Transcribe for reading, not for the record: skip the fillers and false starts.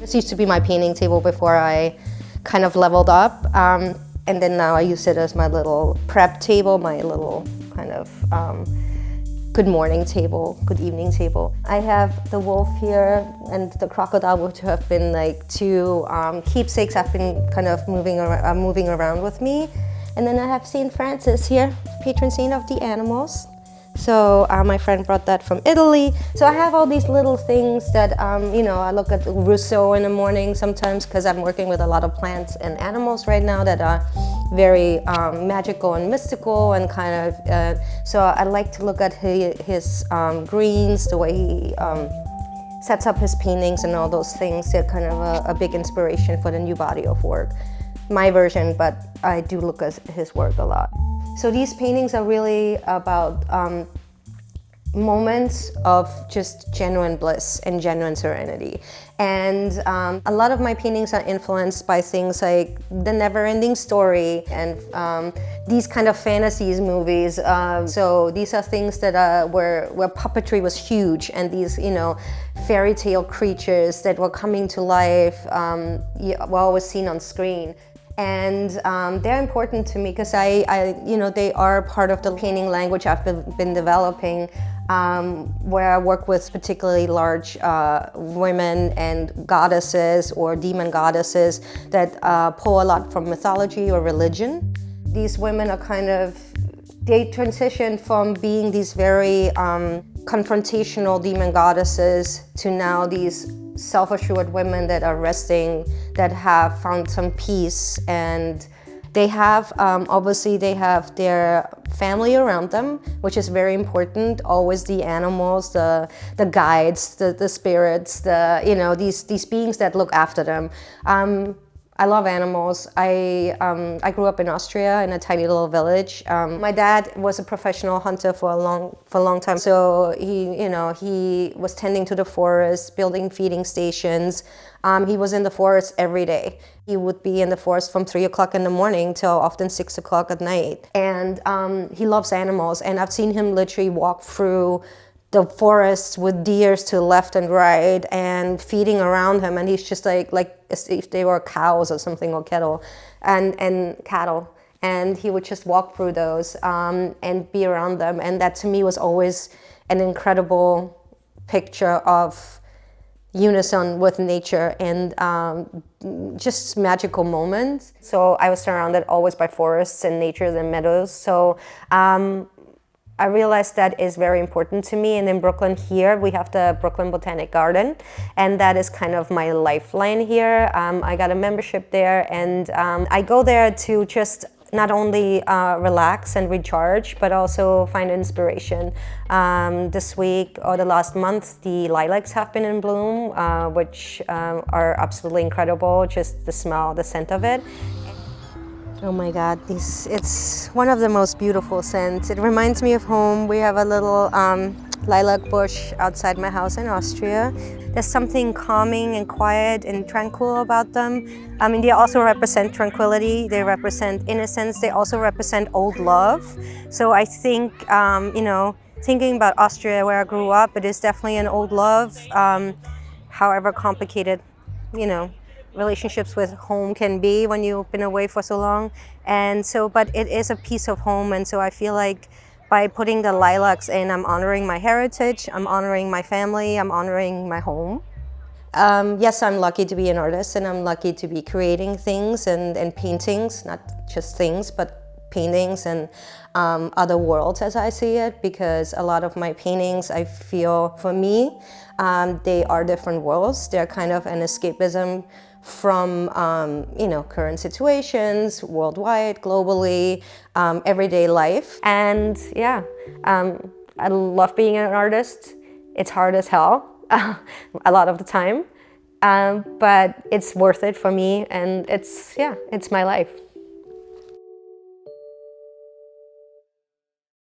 This used to be my painting table before I kind of leveled up. And then now I use it as my little prep table, my little kind of good morning table, good evening table. I have the wolf here and the crocodile, which have been like two keepsakes I've been kind of moving around with me. And then I have St. Francis here, patron saint of the animals. So my friend brought that from Italy. So I have all these little things that, you know, I look at Rousseau in the morning sometimes because I'm working with a lot of plants and animals right now that are very magical and mystical and kind of, so I like to look at his greens, the way he sets up his paintings and all those things. They're kind of a big inspiration for the new body of work. My version, but I do look at his work a lot. So these paintings are really about moments of just genuine bliss and genuine serenity. And a lot of my paintings are influenced by things like The Never-Ending Story and these kind of fantasies movies. So these are things that where puppetry was huge, and these, you know, fairy tale creatures that were coming to life were always seen on screen. And they're important to me because you know, they are part of the painting language I've been developing, where I work with particularly large women and goddesses or demon goddesses that pull a lot from mythology or religion. These women are kind of, they transition from being these very confrontational demon goddesses to now these self-assured women that are resting, that have found some peace, and they have, obviously they have their family around them, which is very important. Always the animals, the guides, the spirits, you know, these beings that look after them. I love animals. I grew up in Austria in a tiny little village. My dad was a professional hunter for a long time. So he was tending to the forest, building feeding stations. He was in the forest every day. He would be in the forest from 3 o'clock in the morning till often 6 o'clock at night. And he loves animals. And I've seen him literally walk through the forests with deers to left and right and feeding around him, and he's just like as if they were cows or something, or cattle, and he would just walk through those and be around them. And that to me was always an incredible picture of unison with nature and just magical moments. So I was surrounded always by forests and nature and meadows. So I realized that is very important to me. And in Brooklyn here, we have the Brooklyn Botanic Garden, and that is kind of my lifeline here. I got a membership there, and I go there to just not only relax and recharge, but also find inspiration. This week or the last month, the lilacs have been in bloom, which are absolutely incredible, just the smell, the scent of it. Oh my God, it's one of the most beautiful scents. It reminds me of home. We have a little lilac bush outside my house in Austria. There's something calming and quiet and tranquil about them. I mean, they also represent tranquility, they represent innocence, they also represent old love. So I think, you know, thinking about Austria where I grew up, it is definitely an old love, however complicated, you know, relationships with home can be when you've been away for so long. And so, but it is a piece of home. And so I feel like by putting the lilacs in, I'm honoring my heritage, I'm honoring my family, I'm honoring my home. Yes, I'm lucky to be an artist, and I'm lucky to be creating things and paintings, not just things, but paintings and other worlds as I see it, because a lot of my paintings, I feel, for me, they are different worlds. They're kind of an escapism from you know, current situations, worldwide, globally, everyday life. And yeah, I love being an artist. It's hard as hell a lot of the time, but it's worth it for me, and it's my life.